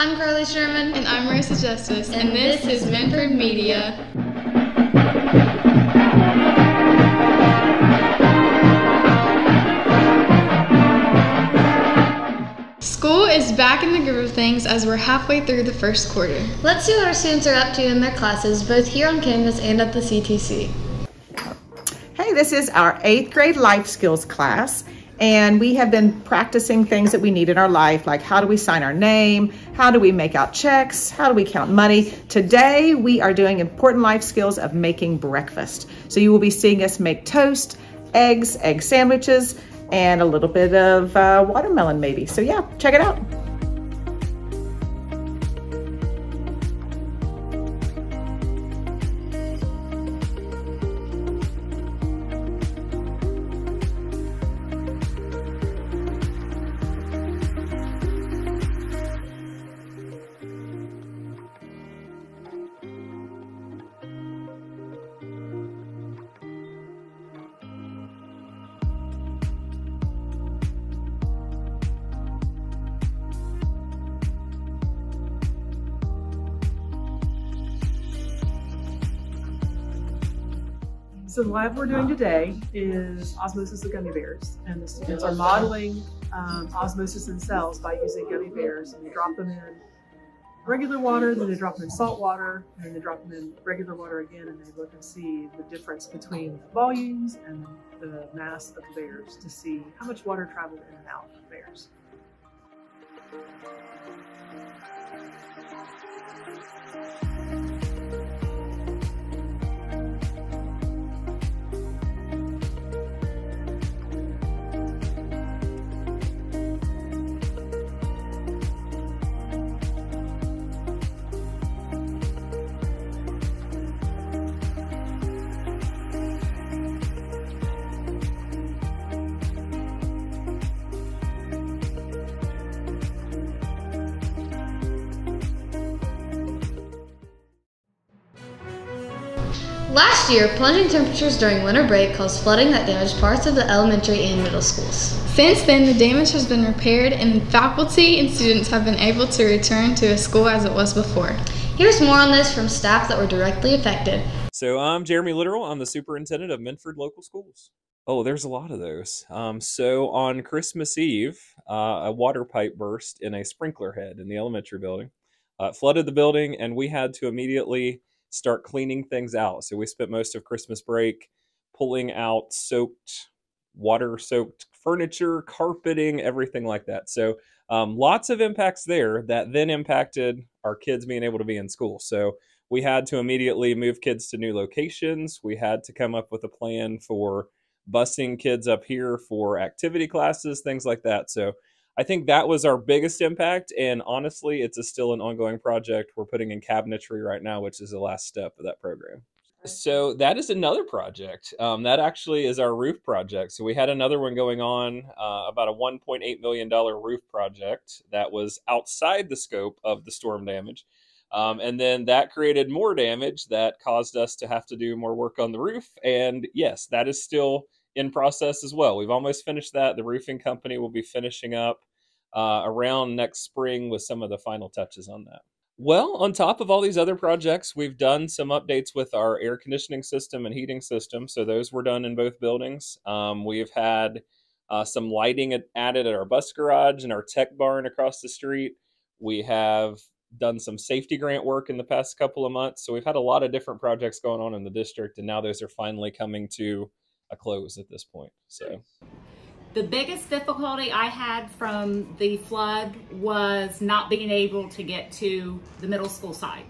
I'm Carly Sherman. And I'm Marissa Justice. And this is Minford Media. School is back in the groove of things as we're halfway through the first quarter. Let's see what our students are up to in their classes, both here on campus and at the CTC. Hey, this is our 8th grade life skills class, and we have been practicing things that we need in our life, like how do we sign our name, how do we make out checks, how do we count money. Today we are doing important life skills of making breakfast. So you will be seeing us make toast, eggs, egg sandwiches, and a little bit of watermelon maybe. So yeah, check it out. So the lab we're doing today is osmosis of gummy bears, and the students are modeling osmosis in cells by using gummy bears, and they drop them in regular water, then they drop them in salt water, and then they drop them in regular water again, and they look and see the difference between the volumes and the mass of the bears to see how much water traveled in and out of the bears. Last year, plunging temperatures during winter break caused flooding that damaged parts of the elementary and middle schools. Since then, the damage has been repaired and faculty and students have been able to return to a school as it was before. Here's more on this from staff that were directly affected. So I'm Jeremy Litteral. I'm the superintendent of Minford Local Schools. Oh, there's a lot of those. So on Christmas Eve, a water pipe burst in a sprinkler head in the elementary building. It flooded the building, and we had to immediately start cleaning things out. So we spent most of Christmas break pulling out water-soaked furniture, carpeting, everything like that. So lots of impacts there that then impacted our kids being able to be in school. So we had to immediately move kids to new locations. We had to come up with a plan for busing kids up here for activity classes, things like that. So I think that was our biggest impact, and honestly, it's still an ongoing project. We're putting in cabinetry right now, which is the last step of that program. So that is another project. That actually is our roof project. So we had another one going on, about a $1.8 million roof project that was outside the scope of the storm damage. And then that created more damage that caused us to have to do more work on the roof. And yes, that is still in process as well. We've almost finished that. The roofing company will be finishing up around next spring with some of the final touches on that. Well, on top of all these other projects, we've done some updates with our air conditioning system and heating system. So those were done in both buildings. We've had some lighting added at our bus garage and our tech barn across the street. We have done some safety grant work in the past couple of months. So we've had a lot of different projects going on in the district, and now those are finally coming to a close at this point. So the biggest difficulty I had from the flood was not being able to get to the middle school side.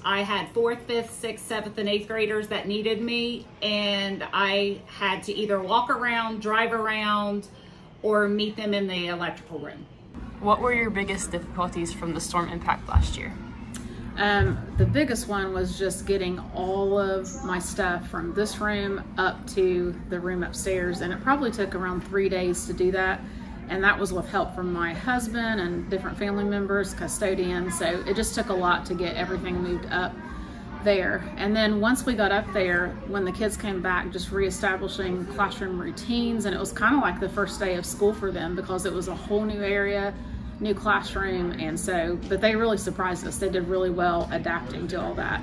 I had 4th, 5th, 6th, 7th, and 8th graders that needed me, and I had to either walk around, drive around, or meet them in the electrical room. What were your biggest difficulties from the storm impact last year? The biggest one was just getting all of my stuff from this room up to the room upstairs, and it probably took around 3 days to do that, and that was with help from my husband and different family members, custodians, so it just took a lot to get everything moved up there. And then once we got up there, when the kids came back, just reestablishing classroom routines, and it was kind of like the first day of school for them because it was a whole new area, new classroom, and so, but they really surprised us. They did really well adapting to all that.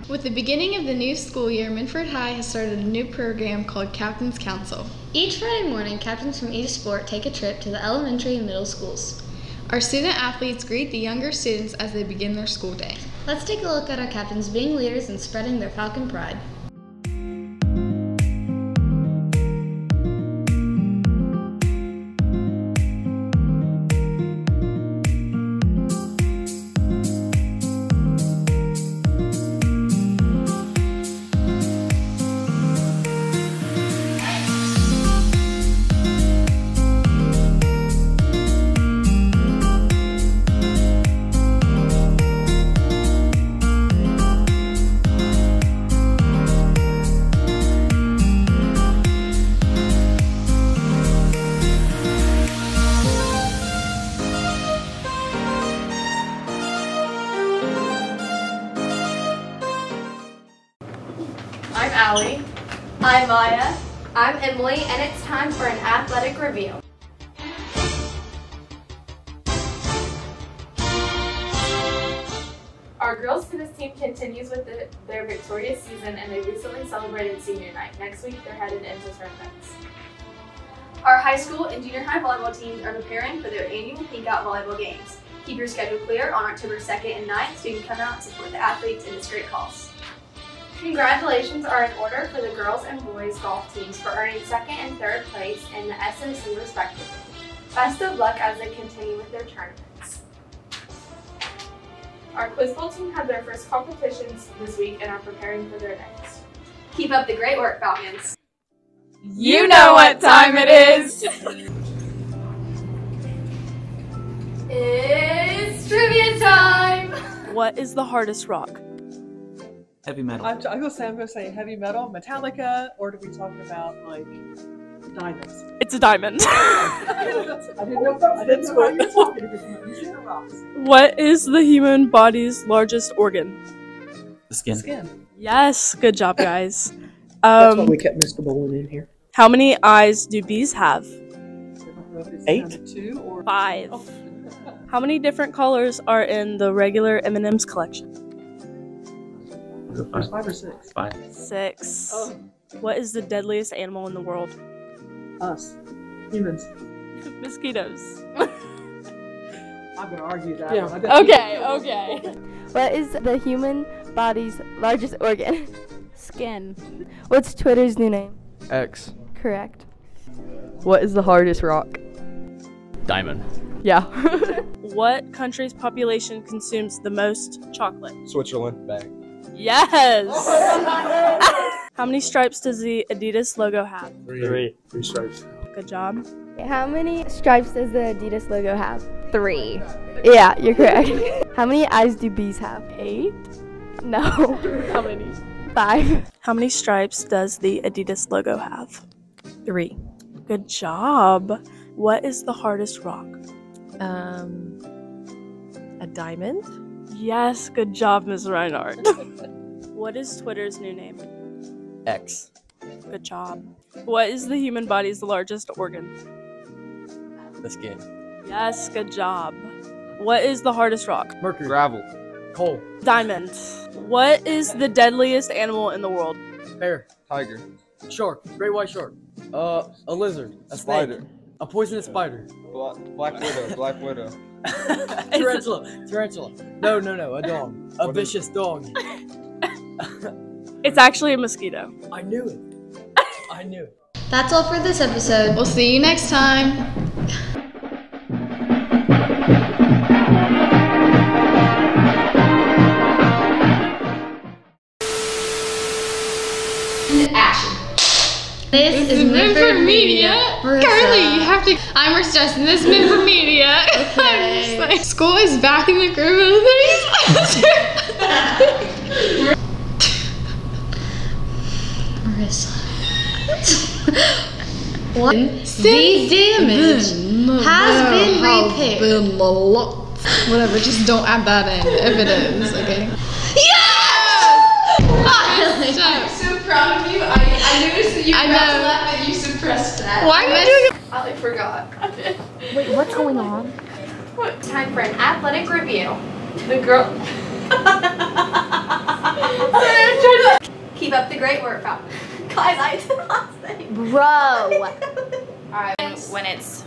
With the beginning of the new school year, Minford High has started a new program called Captain's Council. Each Friday morning, captains from each sport take a trip to the elementary and middle schools. Our student athletes greet the younger students as they begin their school day. Let's take a look at our captains being leaders and spreading their Falcon pride. I'm Allie. I'm Maya. I'm Emily, and it's time for an athletic review. Our girls tennis team continues with their victorious season, and they recently celebrated senior night. Next week, they're headed into tournaments. Our high school and junior high volleyball teams are preparing for their annual Pink Out volleyball games. Keep your schedule clear on October 2nd and 9th so you can come out and support the athletes in this great cause. Congratulations are in order for the girls and boys golf teams for earning 2nd and 3rd place in the SOC respectively. Best of luck as they continue with their tournaments. Our quiz bowl team had their first competitions this week and are preparing for their next. Keep up the great work, Falcons. You know what time it is! It's trivia time! What is the hardest rock? Heavy metal. I'm gonna say heavy metal, Metallica, or are we talking about like diamonds? It's a diamond. I didn't know how you were talking because you rocks. What is the human body's largest organ? The skin. Skin. Yes, good job, guys. That's why we kept Mr. Bolin in here. How many eyes do bees have? 8? 2 or 5. Oh. How many different colors are in the regular M&M's collection? There's 5 or 6. 5. 6. Oh. What is the deadliest animal in the world? Us. Humans. Mosquitoes. I'm gonna argue that. Yeah. Okay. What is the human body's largest organ? Skin. What's Twitter's new name? X. Correct. What is the hardest rock? Diamond. Yeah. What country's population consumes the most chocolate? Switzerland. Bang. Yes! How many stripes does the Adidas logo have? 3 stripes. Good job. How many stripes does the Adidas logo have? 3. Yeah, you're correct. How many eyes do bees have? 8? No. How many? 5. How many stripes does the Adidas logo have? 3. Good job. What is the hardest rock? A diamond? Yes, good job, Ms. Reinhardt. What is Twitter's new name? X. Good job. What is the human body's largest organ? The skin. Yes, good job. What is the hardest rock? Mercury. Gravel. Coal. Diamond. What is the deadliest animal in the world? Bear. Tiger. Shark. Great white shark. A lizard. A Spider. snake. A poisonous spider. Black widow. Black widow. Tarantula. No. A dog. A vicious dog. It's actually a mosquito. I knew it. That's all for this episode. We'll see you next time. This is Minford Media. Marissa. Carly, you have to. I'm Marissa Justin. This is Minford Media. Okay. I'm just like, school is back in the groove of things. Marissa. What? The damage has been repaired. Whatever, just don't add that in if it is, okay? I'm so proud of you. I noticed that you forgot to laugh and you suppressed that. Why are you doing it? I forgot. Wait, what's going on? Time for an athletic review. The girl. Keep up the great work. Guys, I did the last thing. Bro. Alright. When it's